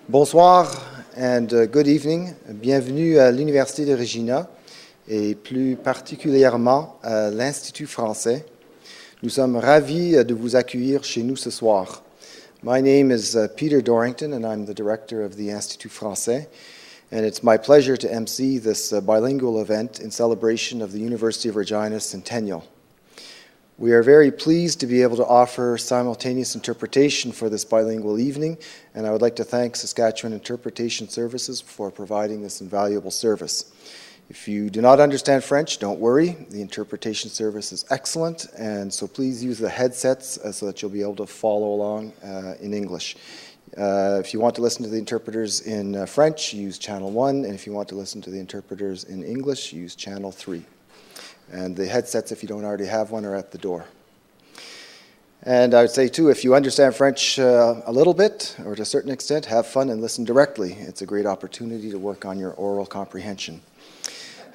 Bonsoir and good evening. Bienvenue à l'Université de Regina et plus particulièrement à l'Institut français. Nous sommes ravis de vous accueillir chez nous ce soir. My name is Peter Dorrington and I'm the director of the Institut français, and it's my pleasure to MC this bilingual event in celebration of the University of Regina's centennial. We are very pleased to be able to offer simultaneous interpretation for this bilingual evening, and I would like to thank Saskatchewan Interpretation Services for providing this invaluable service. If you do not understand French, don't worry. The interpretation service is excellent, and so please use the headsets so that you'll be able to follow along in English. If you want to listen to the interpreters in French, use channel 1, and if you want to listen to the interpreters in English, use channel 3. And the headsets, if you don't already have one, are at the door. And I would say, too, if you understand French a little bit, or to a certain extent, have fun and listen directly. It's a great opportunity to work on your oral comprehension.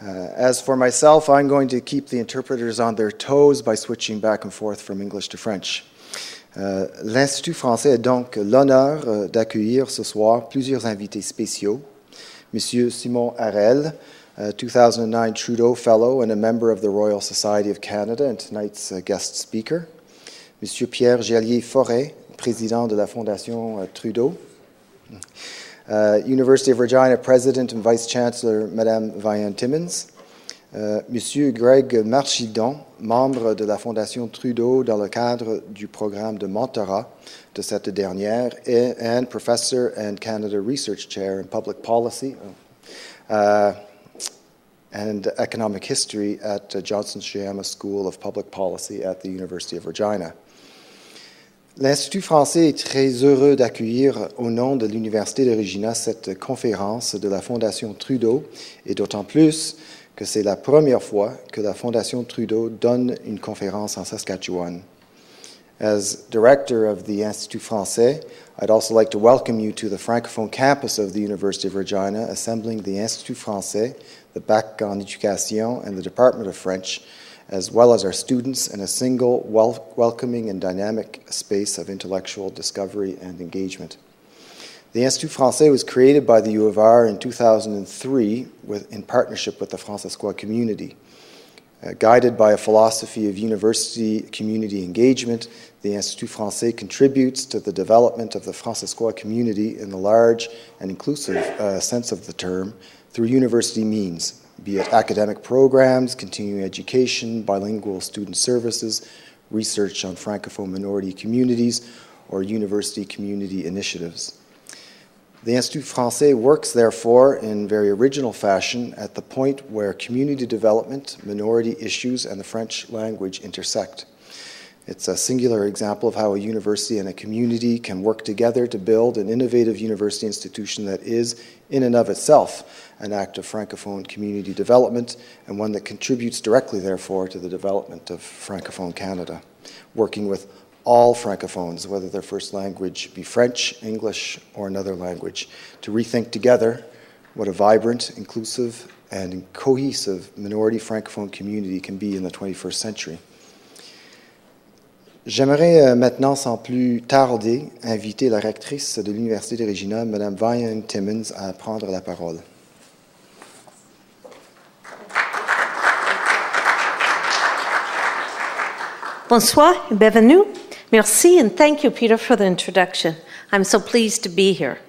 As for myself, I'm going to keep the interpreters on their toes by switching back and forth from English to French. L'Institut français a donc l'honneur d'accueillir ce soir plusieurs invités spéciaux. Monsieur Simon Harel, 2009 Trudeau Fellow and a member of the Royal Society of Canada and tonight's guest speaker. Monsieur Pierre Gellier-Forêt, président de la Fondation Trudeau. University of Regina President and Vice Chancellor Madame Vian Timmins. Monsieur Greg Marchidon, membre de la Fondation Trudeau dans le cadre du programme de mentorat de cette dernière, and Professor and Canada Research Chair in Public Policy and Economic History at Johnson Sciama School of Public Policy at the University of Regina. L'Institut français est très heureux d'accueillir au nom de l'Université de Regina cette conférence de la Fondation Trudeau, et d'autant plus que c'est la première fois que la Fondation Trudeau donne une conférence en Saskatchewan. As director of the Institut français, I'd also like to welcome you to the Francophone campus of the University of Regina, assembling the Institut français, the Bac en Éducation, and the Department of French, as well as our students in a single, welcoming and dynamic space of intellectual discovery and engagement. The Institut français was created by the U of R in 2003 in partnership with the Francescois community. Guided by a philosophy of university community engagement, the Institut français contributes to the development of the Francescois community in the large and inclusive sense of the term through university means, be it academic programs, continuing education, bilingual student services, research on Francophone minority communities, or university community initiatives. The Institut français works, therefore, in very original fashion at the point where community development, minority issues, and the French language intersect. It's a singular example of how a university and a community can work together to build an innovative university institution that is, in and of itself, an act of Francophone community development, and one that contributes directly, therefore, to the development of Francophone Canada, working with all Francophones, whether their first language be French, English, or another language, to rethink together what a vibrant, inclusive, and cohesive minority Francophone community can be in the 21st century. J'aimerais maintenant, sans plus tarder, inviter la rectrice de l'Université de Regina, Mme Vian Timmins, à prendre la parole. Bonsoir et bienvenue. Merci and thank you, Peter, for the introduction. I'm so pleased to be here.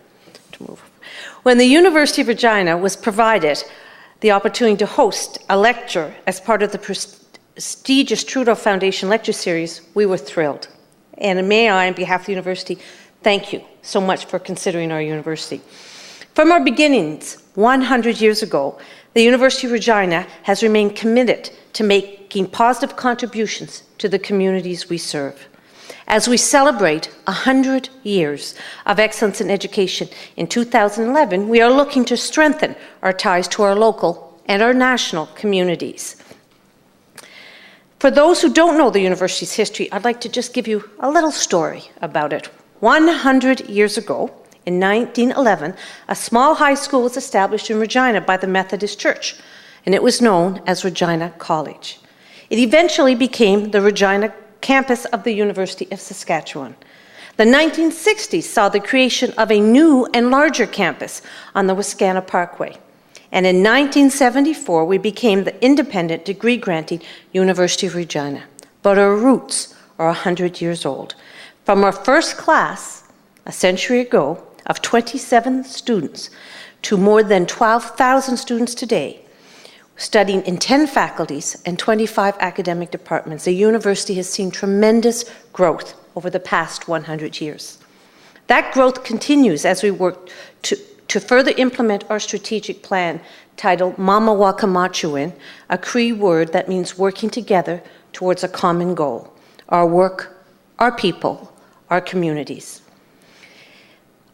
When the University of Regina was provided the opportunity to host a lecture as part of the prestigious Trudeau Foundation lecture series, we were thrilled. And may I, on behalf of the university, thank you so much for considering our university. From our beginnings, 100 years ago, the University of Regina has remained committed to making positive contributions to the communities we serve. As we celebrate 100 years of excellence in education in 2011, we are looking to strengthen our ties to our local and our national communities. For those who don't know the university's history, I'd like to just give you a little story about it. 100 years ago, in 1911, a small high school was established in Regina by the Methodist Church, and it was known as Regina College. It eventually became the Regina campus of the University of Saskatchewan. The 1960s saw the creation of a new and larger campus on the Wascana Parkway. And in 1974, we became the independent degree-granting University of Regina. But our roots are 100 years old. From our first class, a century ago, of 27 students to more than 12,000 students today, studying in 10 faculties and 25 academic departments, the university has seen tremendous growth over the past 100 years. That growth continues as we work to further implement our strategic plan titled Mamawakamachuin, a Cree word that means working together towards a common goal, our work, our people, our communities.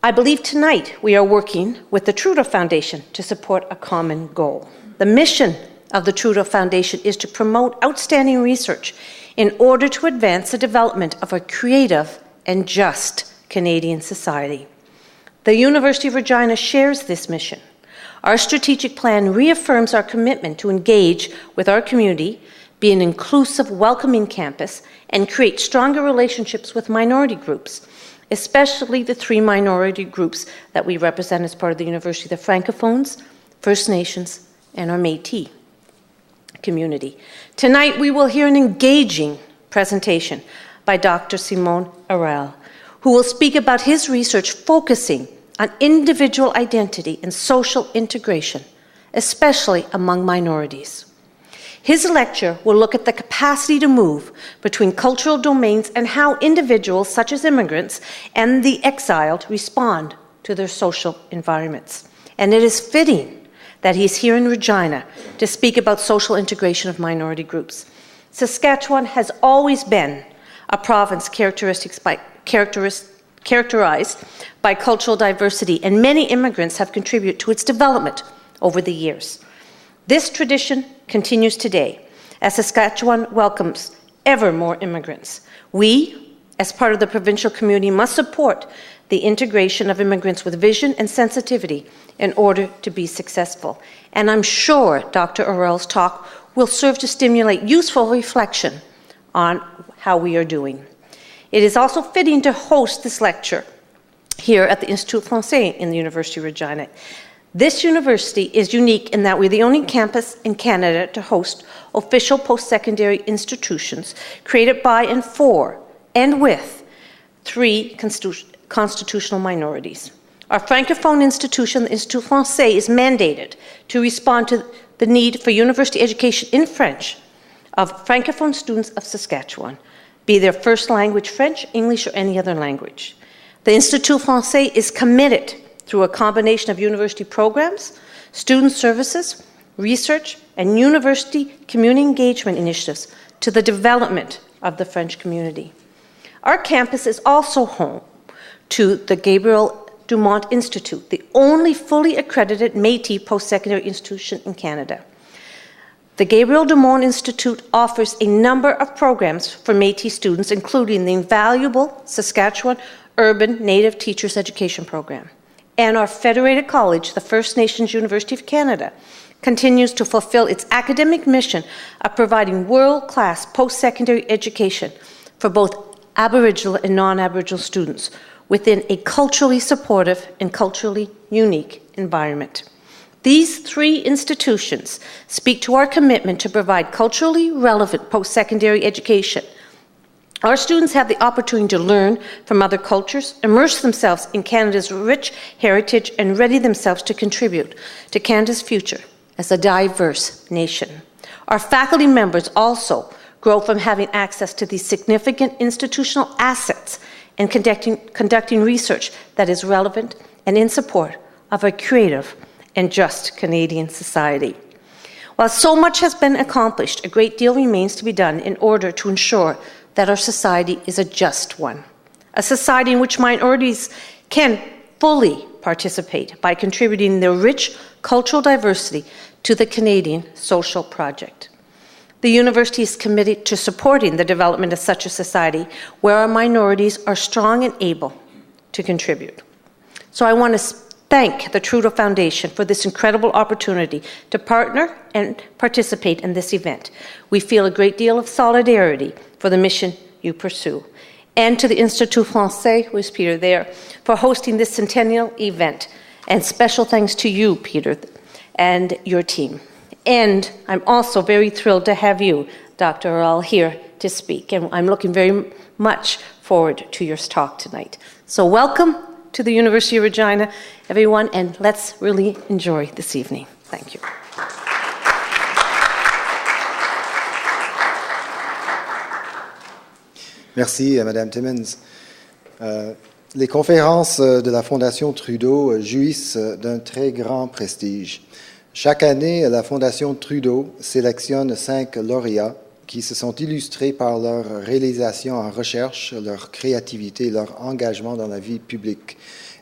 I believe tonight we are working with the Trudeau Foundation to support a common goal. The mission of the Trudeau Foundation is to promote outstanding research in order to advance the development of a creative and just Canadian society. The University of Regina shares this mission. Our strategic plan reaffirms our commitment to engage with our community, be an inclusive, welcoming campus, and create stronger relationships with minority groups, especially the 3 minority groups that we represent as part of the university, the Francophones, First Nations, and our Métis community. Tonight, we will hear an engaging presentation by Dr. Simon Harel, who will speak about his research focusing on individual identity and social integration, especially among minorities. His lecture will look at the capacity to move between cultural domains and how individuals, such as immigrants and the exiled, respond to their social environments. And it is fitting that he's here in Regina to speak about social integration of minority groups. Saskatchewan has always been a province characterized by cultural diversity, and many immigrants have contributed to its development over the years. This tradition continues today as Saskatchewan welcomes ever more immigrants. We, as part of the provincial community, must support the integration of immigrants with vision and sensitivity in order to be successful. And I'm sure Dr. Harel's talk will serve to stimulate useful reflection on how we are doing. It is also fitting to host this lecture here at the Institut Français in the University of Regina. This university is unique in that we're the only campus in Canada to host official post-secondary institutions created by and for and with 3 constitutional minorities. Our Francophone institution, the Institut Français, is mandated to respond to the need for university education in French of Francophone students of Saskatchewan, be their first language French, English, or any other language. The Institut Français is committed through a combination of university programs, student services, research, and university community engagement initiatives to the development of the French community. Our campus is also home to the Gabriel Dumont Institute, the only fully accredited Métis post-secondary institution in Canada. The Gabriel Dumont Institute offers a number of programs for Métis students, including the invaluable Saskatchewan Urban Native Teachers Education Program. And our Federated College, the First Nations University of Canada, continues to fulfill its academic mission of providing world-class post-secondary education for both Aboriginal and non-Aboriginal students within a culturally supportive and culturally unique environment. These 3 institutions speak to our commitment to provide culturally relevant post-secondary education. Our students have the opportunity to learn from other cultures, immerse themselves in Canada's rich heritage, and ready themselves to contribute to Canada's future as a diverse nation. Our faculty members also grow from having access to these significant institutional assets and conducting research that is relevant and in support of a creative and just Canadian society. While so much has been accomplished, a great deal remains to be done in order to ensure that our society is a just one, a society in which minorities can fully participate by contributing their rich cultural diversity to the Canadian social project. The university is committed to supporting the development of such a society where our minorities are strong and able to contribute. So I want to thank the Trudeau Foundation for this incredible opportunity to partner and participate in this event. We feel a great deal of solidarity for the mission you pursue. and to the Institut Français, who is Peter there, for hosting this centennial event. And special thanks to you, Peter, and your team. And I'm also very thrilled to have you, Dr. Earl, here to speak. And I'm looking very much forward to your talk tonight. So welcome to the University of Regina, everyone, and let's really enjoy this evening. Thank you. Merci, Madame Timmins. Les conférences de la Fondation Trudeau jouissent d'un très grand prestige. Chaque année, la Fondation Trudeau sélectionne 5 lauréats qui se sont illustrés par leur réalisation en recherche, leur créativité, leur engagement dans la vie publique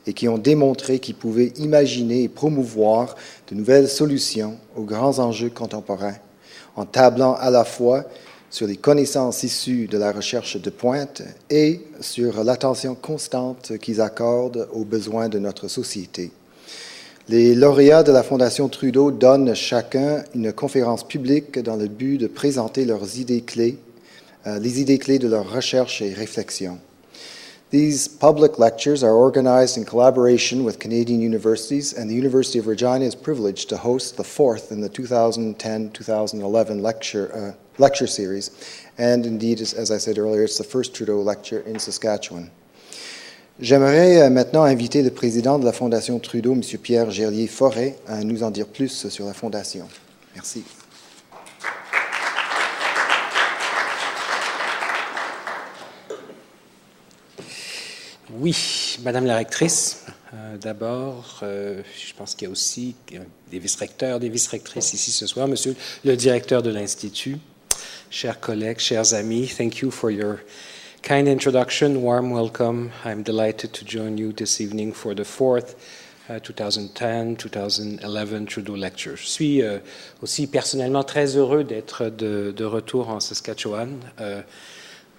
et qui ont démontré qu'ils pouvaient imaginer et promouvoir de nouvelles solutions aux grands enjeux contemporains, en tablant à la fois sur les connaissances issues de la recherche de pointe et sur l'attention constante qu'ils accordent aux besoins de notre société. Les lauréats de la Fondation Trudeau donnent chacun une conférence publique dans le but de présenter leurs idées clés, les idées clés de leur recherche et réflexion. These public lectures are organized in collaboration with Canadian universities, and the University of Regina is privileged to host the 4th in the 2010-2011 lecture series. And indeed, as I said earlier, it's the first Trudeau lecture in Saskatchewan. J'aimerais maintenant inviter le président de la Fondation Trudeau, M. Pierre Gerlier-Forêt, à nous en dire plus sur la Fondation. Merci. Oui, Madame la rectrice, d'abord, je pense qu'il y a aussi des vice-recteurs, des vice-rectrices ici ce soir. Monsieur le directeur de l'Institut, chers collègues, chers amis, thank you for your kind introduction, warm welcome. I'm delighted to join you this evening for the 4th 2010-2011 Trudeau Lecture. Je suis aussi personnellement très heureux d'être de retour en Saskatchewan.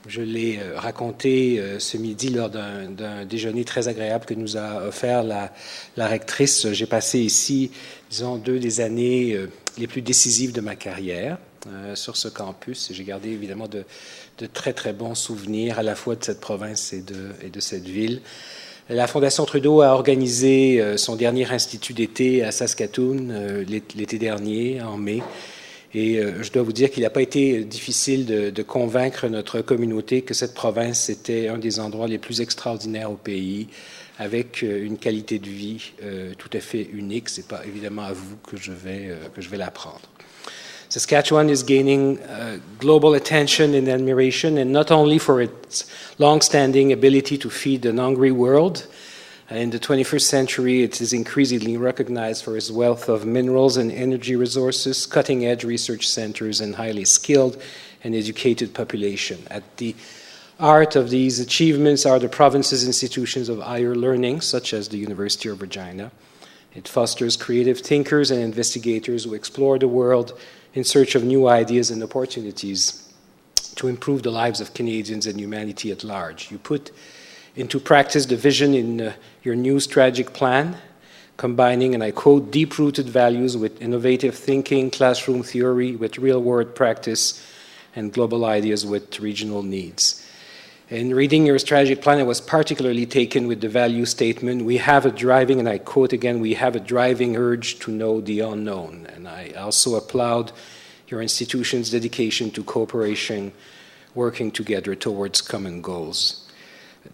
Je l'ai raconté ce midi lors d'un déjeuner très agréable que nous a offert la rectrice. J'ai passé ici, disons, 2 des années les plus décisives de ma carrière sur ce campus. J'ai gardé évidemment de très, très bons souvenirs à la fois de cette province et de cette ville. La Fondation Trudeau a organisé son dernier institut d'été à Saskatoon l'été dernier, en mai. Et je dois vous dire qu'il n'a pas été difficile de convaincre notre communauté que cette province était un des endroits les plus extraordinaires au pays, avec une qualité de vie tout à fait unique. Ce n'est pas évidemment à vous que je vais l'apprendre. Saskatchewan is gaining global attention and admiration, and not only for its long-standing ability to feed an hungry world. In the 21st century, it is increasingly recognized for its wealth of minerals and energy resources, cutting-edge research centers, and highly skilled and educated population. At the heart of these achievements are the province's institutions of higher learning, such as the University of Regina. It fosters creative thinkers and investigators who explore the world in search of new ideas and opportunities to improve the lives of Canadians and humanity at large. You put into practice the vision in your new strategic plan, combining, and I quote, deep-rooted values with innovative thinking, classroom theory, with real-world practice, and global ideas with regional needs. In reading your strategic plan, I was particularly taken with the value statement, we have a driving, and I quote again, we have a driving urge to know the unknown. And I also applaud your institution's dedication to cooperation, working together towards common goals.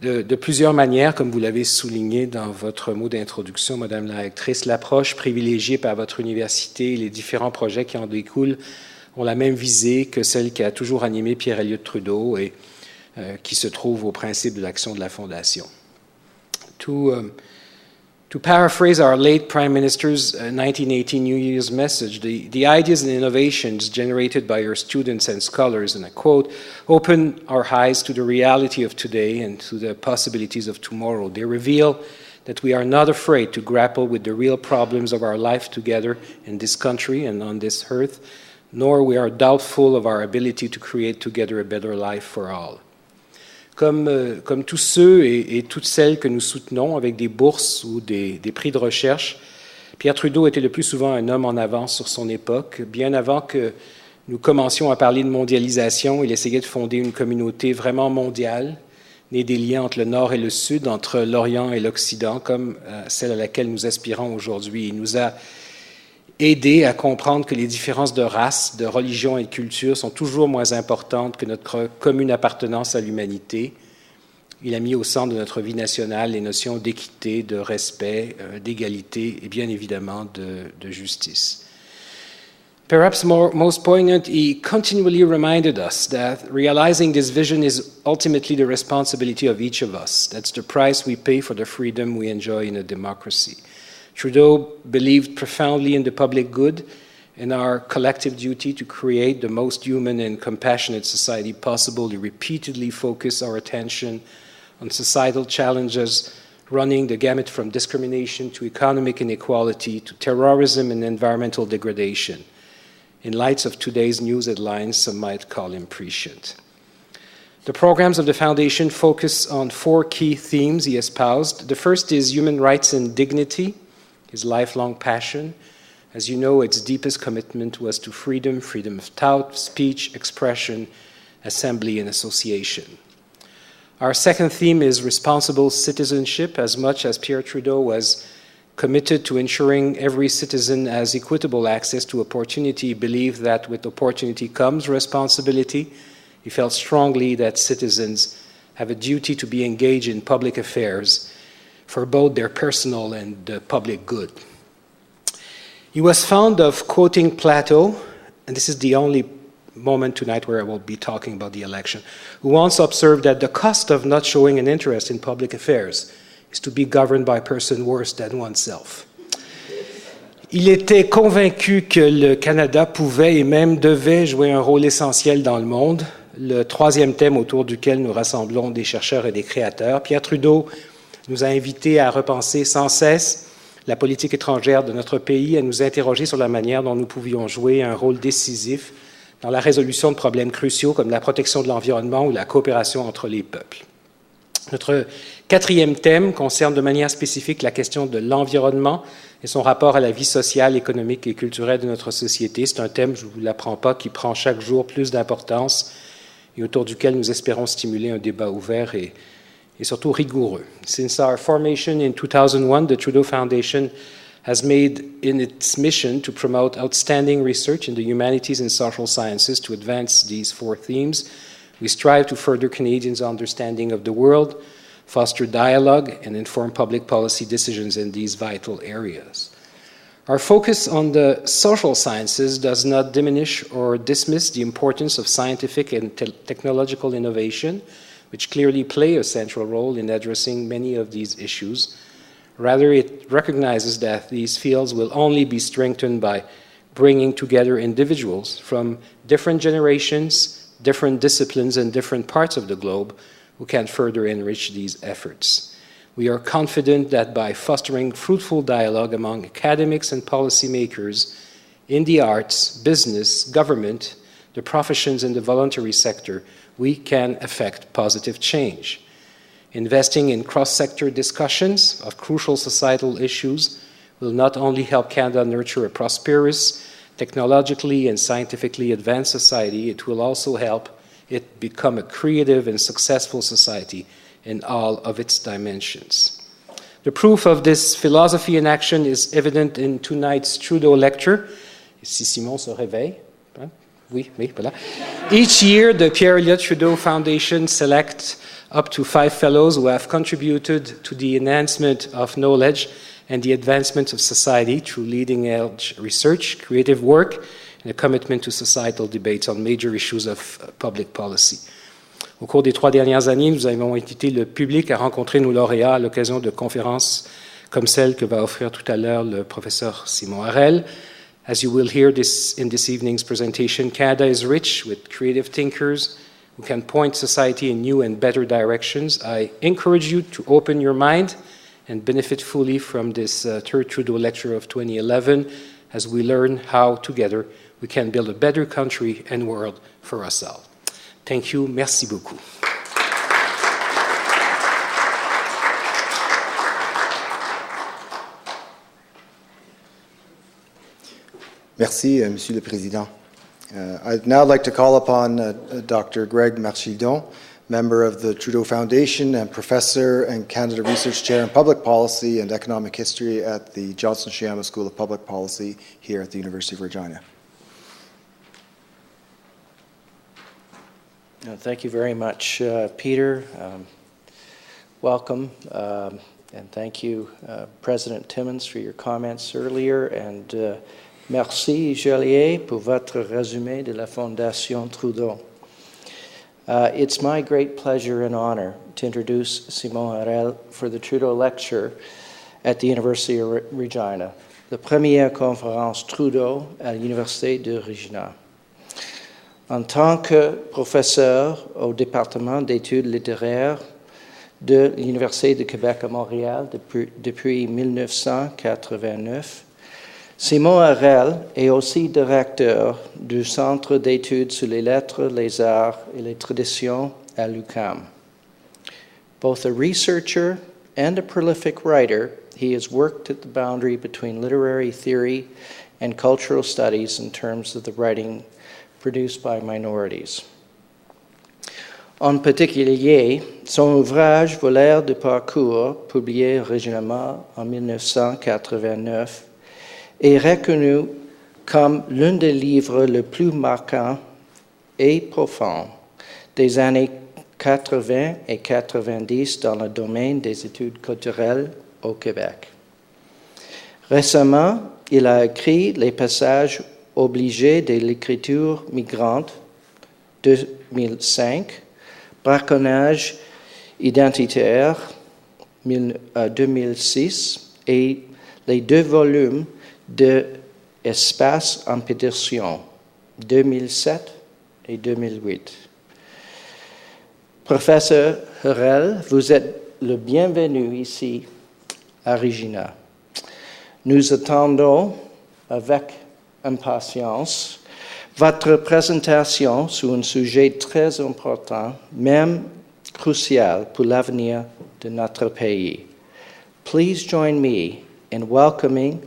De plusieurs manières, comme vous l'avez souligné dans votre mot d'introduction, Madame la rectrice, l'approche privilégiée par votre université et les différents projets qui en découlent ont la même visée que celle qui a toujours animé Pierre Elliott Trudeau et qui se trouve au principe de l'action de la Fondation. To paraphrase our late Prime Minister's 1918 New Year's message, the ideas and innovations generated by your students and scholars, and I quote, open our eyes to the reality of today and to the possibilities of tomorrow. They reveal that we are not afraid to grapple with the real problems of our life together in this country and on this earth, nor we are doubtful of our ability to create together a better life for all. Comme tous ceux et toutes celles que nous soutenons avec des bourses ou des prix de recherche, Pierre Trudeau était le plus souvent un homme en avance sur son époque. Bien avant que nous commencions à parler de mondialisation, il essayait de fonder une communauté vraiment mondiale, née des liens entre le Nord et le Sud, entre l'Orient et l'Occident, comme celle à laquelle nous aspirons aujourd'hui. Il nous a aidés à comprendre que les différences de race, de religion et de culture sont toujours moins importantes que notre commune appartenance à l'humanité. Il a mis au centre de notre vie nationale les notions d'équité, de respect, d'égalité et bien évidemment de justice. Perhaps most poignant, he continually reminded us that realizing this vision is ultimately the responsibility of each of us. That's the price we pay for the freedom we enjoy in a democracy. Trudeau believed profoundly in the public good and our collective duty to create the most human and compassionate society possible. He repeatedly focused our attention on societal challenges running the gamut from discrimination to economic inequality to terrorism and environmental degradation. In light of today's news headlines, some might call him prescient. The programs of the Foundation focus on 4 key themes he espoused. The first is human rights and dignity, his lifelong passion. As you know, its deepest commitment was to freedom, freedom of thought, speech, expression, assembly, and association. Our second theme is responsible citizenship. As much as Pierre Trudeau was committed to ensuring every citizen has equitable access to opportunity, he believed that with opportunity comes responsibility. He felt strongly that citizens have a duty to be engaged in public affairs for both their personal and the public good. He was fond of quoting Plato, and this is the only moment tonight where I will be talking about the election, who once observed that the cost of not showing an interest in public affairs is to be governed by a person worse than oneself. Il était convaincu que le Canada pouvait et même devait jouer un rôle essentiel dans le monde, le troisième thème autour duquel nous rassemblons des chercheurs et des créateurs. Pierre Trudeau nous a invités à repenser sans cesse la politique étrangère de notre pays, à nous interroger sur la manière dont nous pouvions jouer un rôle décisif dans la résolution de problèmes cruciaux comme la protection de l'environnement ou la coopération entre les peuples. Notre quatrième thème concerne de manière spécifique la question de l'environnement et son rapport à la vie sociale, économique et culturelle de notre société. C'est un thème, je ne vous l'apprends pas, qui prend chaque jour plus d'importance et autour duquel nous espérons stimuler un débat ouvert et surtout rigoureux. Since our formation in 2001, the Trudeau Foundation has made in its mission to promote outstanding research in the humanities and social sciences to advance these 4 themes. We strive to further Canadians' understanding of the world, foster dialogue, and inform public policy decisions in these vital areas. Our focus on the social sciences does not diminish or dismiss the importance of scientific and technological innovation, which clearly play a central role in addressing many of these issues. Rather, it recognizes that these fields will only be strengthened by bringing together individuals from different generations, different disciplines, and different parts of the globe who can further enrich these efforts. We are confident that by fostering fruitful dialogue among academics and policymakers in the arts, business, government, the professions, and the voluntary sector, we can affect positive change. Investing in cross-sector discussions of crucial societal issues will not only help Canada nurture a prosperous, technologically and scientifically advanced society, it will also help it become a creative and successful society in all of its dimensions. The proof of this philosophy in action is evident in tonight's Trudeau Lecture. Si Simon se réveille. Oui, voilà. Each year, the Pierre Elliott Trudeau Foundation selects up to 5 fellows who have contributed to the enhancement of knowledge and the advancement of society through leading-edge research, creative work, and a commitment to societal debates on major issues of public policy. Au cours des 3 dernières années, nous avons invité le public à rencontrer nos lauréats à l'occasion de conférences comme celle que va offrir tout à l'heure le professeur Simon Harel. As you will hear in this evening's presentation, Canada is rich with creative thinkers who can point society in new and better directions. I encourage you to open your mind and benefit fully from this third Trudeau Lecture of 2011 as we learn how together we can build a better country and world for us all. Thank you. Merci beaucoup. Merci, Monsieur le Président. I'd now like to call upon Dr. Greg Marchildon, member of the Trudeau Foundation and professor and Canada Research Chair in Public Policy and Economic History at the Johnson Shayama School of Public Policy here at the University of Regina. Thank you very much, Peter. Welcome, and thank you, President Timmins, for your comments earlier, and merci, Joliet, pour votre résumé de la Fondation Trudeau. It's my great pleasure and honor to introduce Simon Harel for the Trudeau Lecture at the University of Regina, la première conférence Trudeau à l'Université de Regina. En tant que professeur au département d'études littéraires de l'Université de Québec à Montréal depuis 1989, Simon Harel est aussi directeur du Centre d'études sur les lettres, les arts et les traditions à l'UQAM. Both a researcher and a prolific writer, he has worked at the boundary between literary theory and cultural studies in terms of the writing produced by minorities. En particulier, son ouvrage Volaire de parcours, publié originellement en 1989, est reconnu comme l'un des livres les plus marquants et profonds des années 80 et 90 dans le domaine des études culturelles au Québec. Récemment, il a écrit les passages obligés de l'écriture migrante 2005, braconnage identitaire 2006 et les 2 volumes de Espace en pétition 2007 et 2008. Professeur Harel, vous êtes le bienvenu ici à Regina. Nous attendons avec impatience votre présentation sur un sujet très important, même crucial pour l'avenir de notre pays. Please join me in welcoming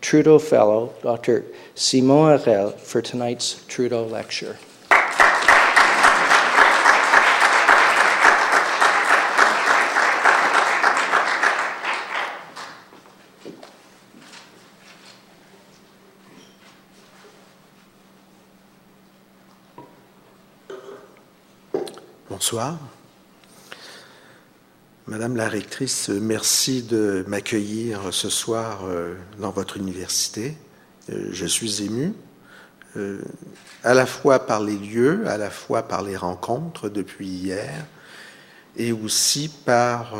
Trudeau Fellow, Dr. Simon Harel, for tonight's Trudeau Lecture. Bonsoir. Madame la rectrice, merci de m'accueillir ce soir dans votre université. Je suis ému, à la fois par les lieux, à la fois par les rencontres depuis hier, et aussi par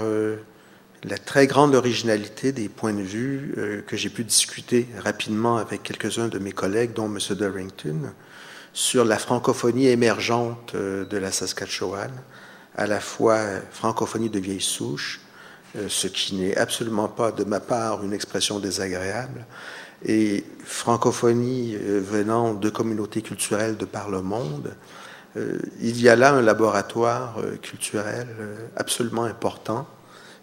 la très grande originalité des points de vue que j'ai pu discuter rapidement avec quelques-uns de mes collègues, dont M. Darrington, sur la francophonie émergente de la Saskatchewan, à la fois francophonie de vieille souche, ce qui n'est absolument pas de ma part une expression désagréable, et francophonie venant de communautés culturelles de par le monde. Il y a là un laboratoire culturel absolument important.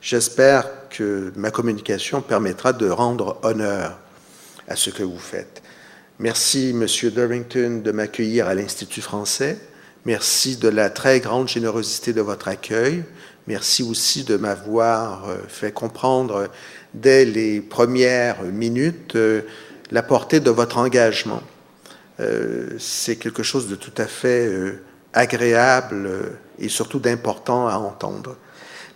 J'espère que ma communication permettra de rendre honneur à ce que vous faites. Merci, M. Darrington, de m'accueillir à l'Institut français. Merci de la très grande générosité de votre accueil. Merci aussi de m'avoir fait comprendre dès les premières minutes la portée de votre engagement. C'est quelque chose de tout à fait agréable et surtout d'important à entendre.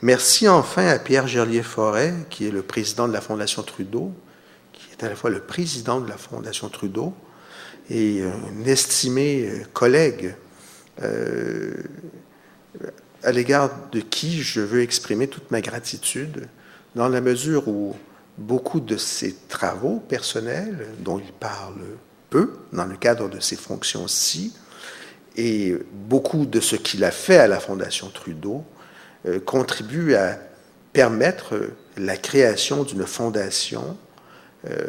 Merci enfin à Pierre Gerlier-Forêt, qui est le président de la Fondation Trudeau, qui est à la fois le président de la Fondation Trudeau et un estimé collègue à l'égard de qui je veux exprimer toute ma gratitude, dans la mesure où beaucoup de ses travaux personnels, dont il parle peu dans le cadre de ses fonctions-ci, et beaucoup de ce qu'il a fait à la Fondation Trudeau, contribuent à permettre la création d'une fondation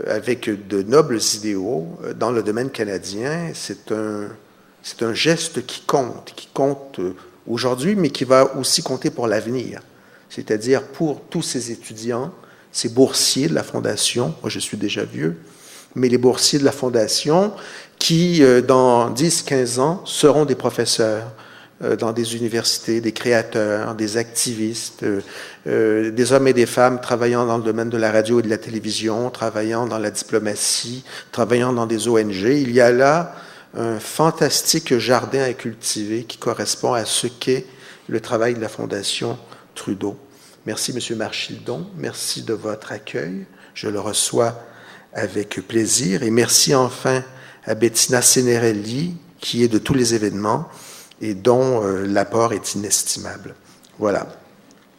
avec de nobles idéaux dans le domaine canadien. C'est un geste qui compte aujourd'hui, mais qui va aussi compter pour l'avenir, c'est-à-dire pour tous ces étudiants, ces boursiers de la Fondation, moi je suis déjà vieux, mais les boursiers de la Fondation qui, dans 10-15 ans, seront des professeurs dans des universités, des créateurs, des activistes, des hommes et des femmes travaillant dans le domaine de la radio et de la télévision, travaillant dans la diplomatie, travaillant dans des ONG. Il y a là un fantastique jardin à cultiver qui correspond à ce qu'est le travail de la Fondation Trudeau. Merci, M. Marchildon. Merci de votre accueil. Je le reçois avec plaisir. Et merci enfin à Bettina Senerelli, qui est de tous les événements et dont l'apport est inestimable. Voilà.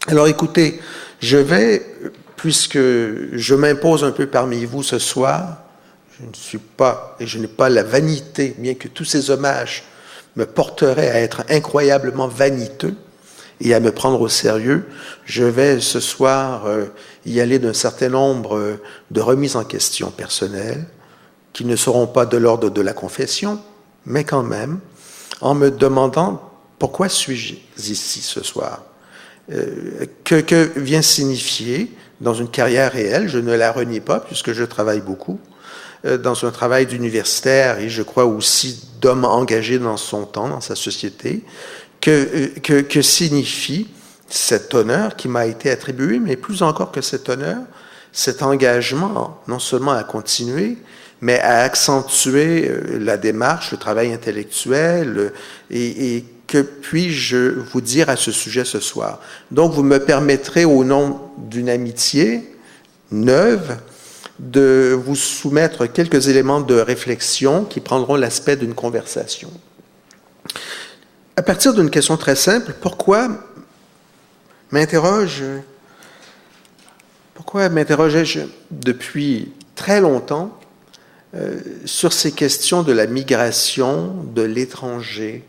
Alors écoutez, je vais, puisque je m'impose un peu parmi vous ce soir, je ne suis pas, et je n'ai pas la vanité, bien que tous ces hommages me porteraient à être incroyablement vaniteux et à me prendre au sérieux, je vais ce soir y aller d'un certain nombre de remises en question personnelles, qui ne seront pas de l'ordre de la confession, mais quand même, en me demandant pourquoi suis-je ici ce soir. Que vient signifier dans une carrière réelle, je ne la renie pas puisque je travaille beaucoup, dans un travail d'universitaire et je crois aussi d'homme engagé dans son temps, dans sa société, que signifie cet honneur qui m'a été attribué, mais plus encore que cet honneur, cet engagement non seulement à continuer, mais à accentuer la démarche, le travail intellectuel, et que puis-je vous dire à ce sujet ce soir. Donc, vous me permettrez, au nom d'une amitié neuve, de vous soumettre quelques éléments de réflexion qui prendront l'aspect d'une conversation. À partir d'une question très simple, pourquoi m'interrogeais-je depuis très longtemps sur ces questions de la migration, de l'étranger,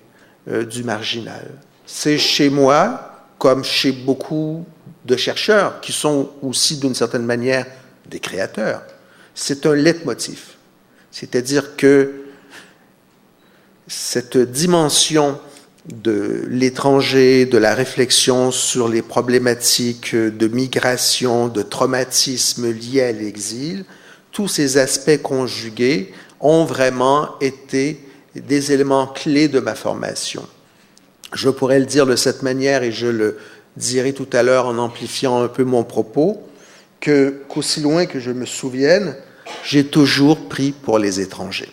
du marginal? C'est chez moi, comme chez beaucoup de chercheurs, qui sont aussi d'une certaine manière des créateurs, c'est un leitmotiv. C'est-à-dire que cette dimension de l'étranger, de la réflexion sur les problématiques de migration, de traumatisme liés à l'exil, tous ces aspects conjugués ont vraiment été des éléments clés de ma formation. Je pourrais le dire de cette manière, et je le dirai tout à l'heure en amplifiant un peu mon propos, qu'aussi loin que je me souvienne, j'ai toujours pris pour les étrangers.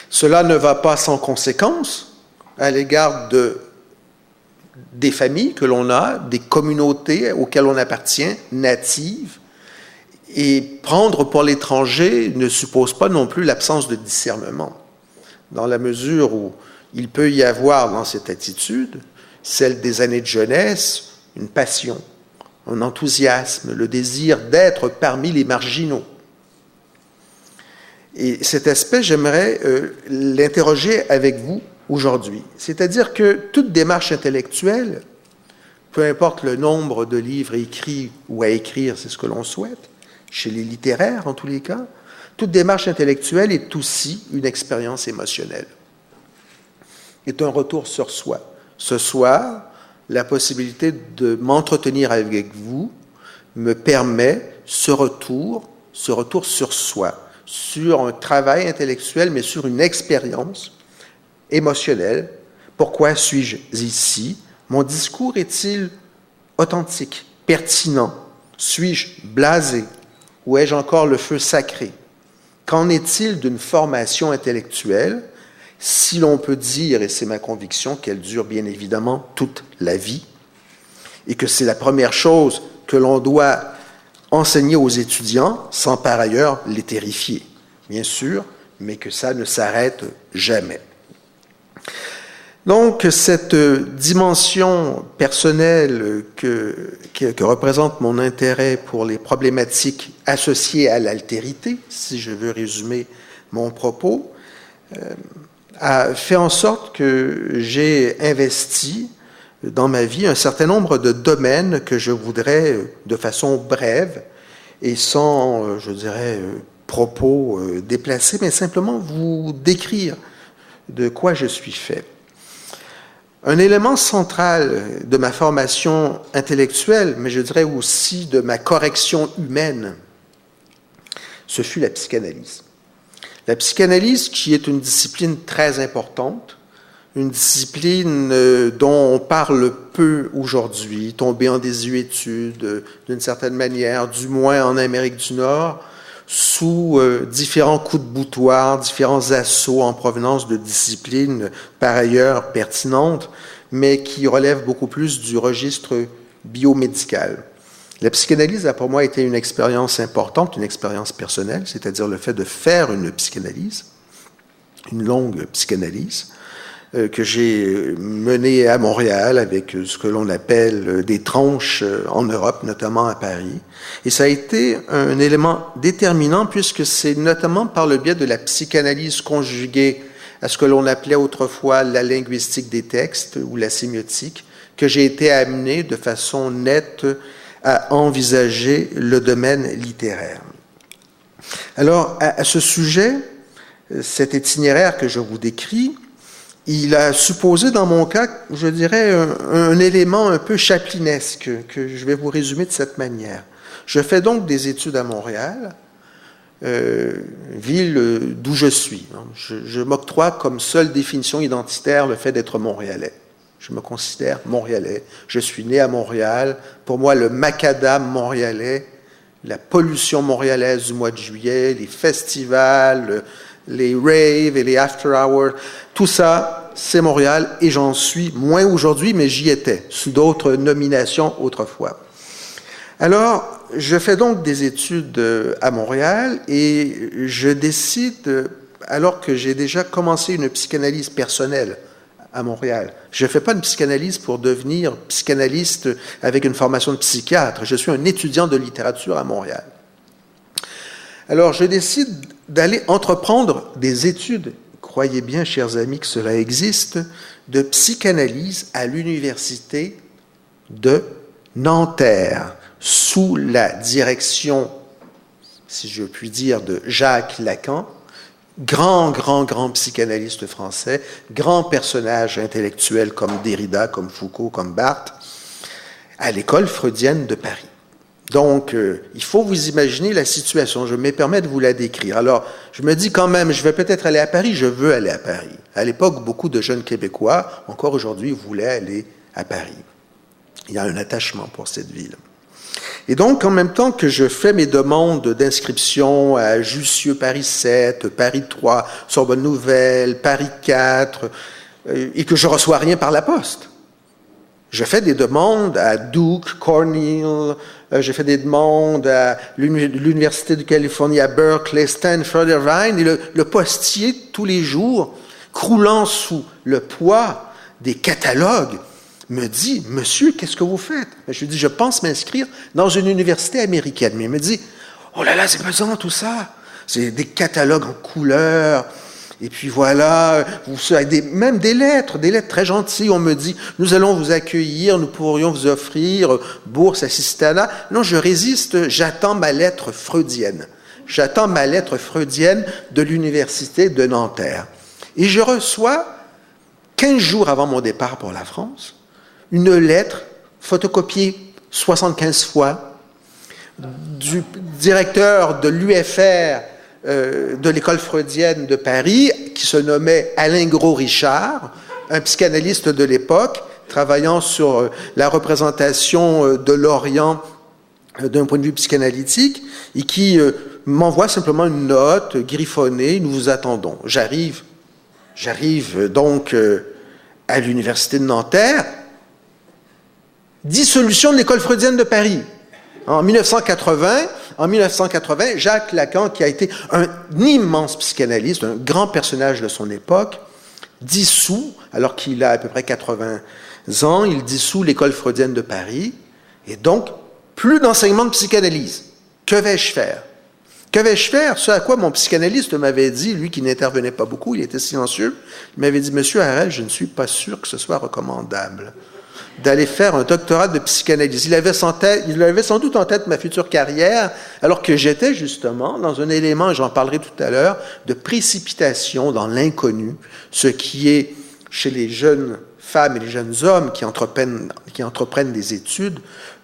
Cela ne va pas sans conséquence à l'égard des familles que l'on a, des communautés auxquelles on appartient, natives. Et prendre pour l'étranger ne suppose pas non plus l'absence de discernement, dans la mesure où il peut y avoir dans cette attitude, celle des années de jeunesse, une passion, un enthousiasme, le désir d'être parmi les marginaux. Et cet aspect, j'aimerais l'interroger avec vous aujourd'hui. C'est-à-dire que toute démarche intellectuelle, peu importe le nombre de livres écrits ou à écrire, c'est ce que l'on souhaite, chez les littéraires en tous les cas, toute démarche intellectuelle est aussi une expérience émotionnelle, est un retour sur soi. Ce soir, la possibilité de m'entretenir avec vous me permet ce retour sur soi, sur un travail intellectuel, mais sur une expérience émotionnelle. Pourquoi suis-je ici? Mon discours est-il authentique, pertinent? Suis-je blasé? Ou ai-je encore le feu sacré? Qu'en est-il d'une formation intellectuelle, si l'on peut dire, et c'est ma conviction, qu'elle dure bien évidemment toute la vie, et que c'est la première chose que l'on doit enseigner aux étudiants, sans par ailleurs les terrifier, bien sûr, mais que ça ne s'arrête jamais. Donc, cette dimension personnelle que représente mon intérêt pour les problématiques associées à l'altérité, si je veux résumer mon propos, a fait en sorte que j'ai investi dans ma vie un certain nombre de domaines que je voudrais, de façon brève et sans, je dirais, propos déplacés, mais simplement vous décrire de quoi je suis fait. Un élément central de ma formation intellectuelle, mais je dirais aussi de ma correction humaine, ce fut la psychanalyse. La psychanalyse, qui est une discipline très importante, une discipline dont on parle peu aujourd'hui, tombée en désuétude d'une certaine manière, du moins en Amérique du Nord, sous différents coups de boutoir, différents assauts en provenance de disciplines par ailleurs pertinentes, mais qui relèvent beaucoup plus du registre biomédical. La psychanalyse a pour moi été une expérience importante, une expérience personnelle, c'est-à-dire le fait de faire une psychanalyse, une longue psychanalyse, que j'ai menée à Montréal avec ce que l'on appelle des tranches en Europe, notamment à Paris. Et ça a été un élément déterminant puisque c'est notamment par le biais de la psychanalyse conjuguée à ce que l'on appelait autrefois la linguistique des textes ou la sémiotique que j'ai été amené de façon nette à envisager le domaine littéraire. Alors, à ce sujet, cet itinéraire que je vous décris, il a supposé dans mon cas, je dirais, un élément un peu chapelinesque que je vais vous résumer de cette manière. Je fais donc des études à Montréal, ville d'où je suis. Je m'octroie comme seule définition identitaire le fait d'être montréalais. Je me considère montréalais. Je suis né à Montréal. Pour moi, le macadam montréalais, la pollution montréalaise du mois de juillet, les festivals, les raves et les after hours, tout ça, c'est Montréal et j'en suis moins aujourd'hui, mais j'y étais, sous d'autres nominations autrefois. Alors, je fais donc des études à Montréal et je décide, alors que j'ai déjà commencé une psychanalyse personnelle à Montréal, je ne fais pas une psychanalyse pour devenir psychanalyste avec une formation de psychiatre, je suis un étudiant de littérature à Montréal. Alors, je décide d'aller entreprendre des études, croyez bien, chers amis, que cela existe, de psychanalyse à l'université de Nanterre, sous la direction, si je puis dire, de Jacques Lacan, grand psychanalyste français, grand personnage intellectuel comme Derrida, comme Foucault, comme Barthes, à l'école freudienne de Paris. Donc, il faut vous imaginer la situation. Je me permets de vous la décrire. Alors, je me dis quand même, je vais peut-être aller à Paris, je veux aller à Paris. À l'époque, beaucoup de jeunes Québécois, encore aujourd'hui, voulaient aller à Paris. Il y a un attachement pour cette ville. Et donc, en même temps que je fais mes demandes d'inscription à Jussieu Paris 7, Paris 3, Sorbonne Nouvelle, Paris 4, et que je ne reçois rien par la poste, je fais des demandes à Duke, Cornell, j'ai fait des demandes à l'Université de Californie, à Berkeley, Stanford, Irvine, et le postier, tous les jours, croulant sous le poids des catalogues, me dit « Monsieur, qu'est-ce que vous faites ?» Je lui dis « Je pense m'inscrire dans une université américaine. » Mais il me dit « Oh là là, c'est pesant tout ça. C'est des catalogues en couleurs. » Et puis voilà, même des lettres très gentilles. On me dit, nous allons vous accueillir, nous pourrions vous offrir bourse, assistanat. Non, je résiste, j'attends ma lettre freudienne. J'attends ma lettre freudienne de l'université de Nanterre. Et je reçois, 15 jours avant mon départ pour la France, une lettre photocopiée 75 fois du directeur de l'UFR, de l'école freudienne de Paris, qui se nommait Alain Gros-Richard, un psychanalyste de l'époque, travaillant sur la représentation de l'Orient d'un point de vue psychanalytique, et qui m'envoie simplement une note griffonnée, nous vous attendons. J'arrive donc à l'université de Nanterre, dissolution de l'école freudienne de Paris. En 1980, Jacques Lacan, qui a été un immense psychanalyste, un grand personnage de son époque, dissout, alors qu'il a à peu près 80 ans, il dissout l'école freudienne de Paris, et donc, plus d'enseignement de psychanalyse. Que vais-je faire? Que vais-je faire? Ce à quoi mon psychanalyste m'avait dit, lui qui n'intervenait pas beaucoup, il était silencieux, il m'avait dit « Monsieur Harel, je ne suis pas sûr que ce soit recommandable d'aller faire un doctorat de psychanalyse. » Il avait sans doute en tête ma future carrière, alors que j'étais justement dans un élément, et j'en parlerai tout à l'heure, de précipitation dans l'inconnu, ce qui est, chez les jeunes femmes et les jeunes hommes qui entreprennent des études,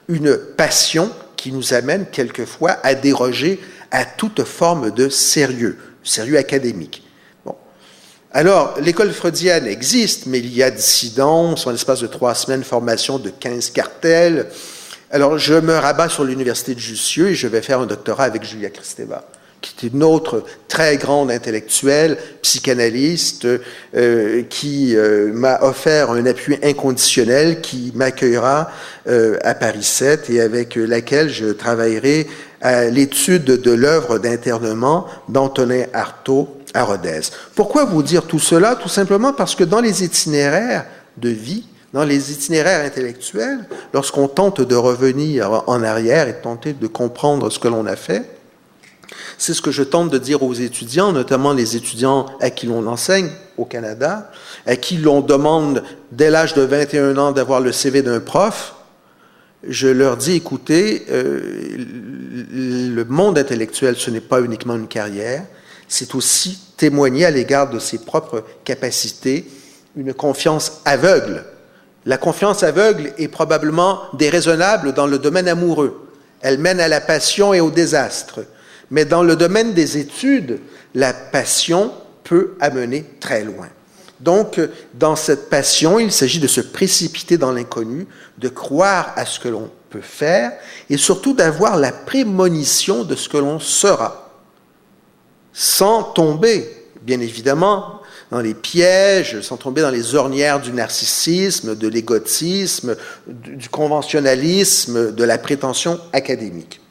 une passion qui nous amène quelquefois à déroger à toute forme de sérieux académique. Bon. Alors, l'école freudienne existe, mais il y a dissidence, en l'espace de 3 semaines, formation de 15 cartels. Alors, je me rabats sur l'université de Jussieu et je vais faire un doctorat avec Julia Kristeva, qui est une autre très grande intellectuelle, psychanalyste, qui m'a offert un appui inconditionnel, qui m'accueillera à Paris 7 et avec laquelle je travaillerai à l'étude de l'œuvre d'internement d'Antonin Artaud à Rodez. Pourquoi vous dire tout cela? Tout simplement parce que dans les itinéraires de vie, dans les itinéraires intellectuels, lorsqu'on tente de revenir en arrière et tenter de comprendre ce que l'on a fait, c'est ce que je tente de dire aux étudiants, notamment les étudiants à qui l'on enseigne au Canada, à qui l'on demande dès l'âge de 21 ans d'avoir le CV d'un prof. Je leur dis, écoutez, le monde intellectuel, ce n'est pas uniquement une carrière, c'est aussi témoigner à l'égard de ses propres capacités, une confiance aveugle. La confiance aveugle est probablement déraisonnable dans le domaine amoureux. Elle mène à la passion et au désastre. Mais dans le domaine des études, la passion peut amener très loin. Donc, dans cette passion, il s'agit de se précipiter dans l'inconnu, de croire à ce que l'on peut faire et surtout d'avoir la prémonition de ce que l'on sera, sans tomber, bien évidemment, dans les pièges, sans tomber dans les ornières du narcissisme, de l'égotisme, du conventionnalisme, de la prétention académique.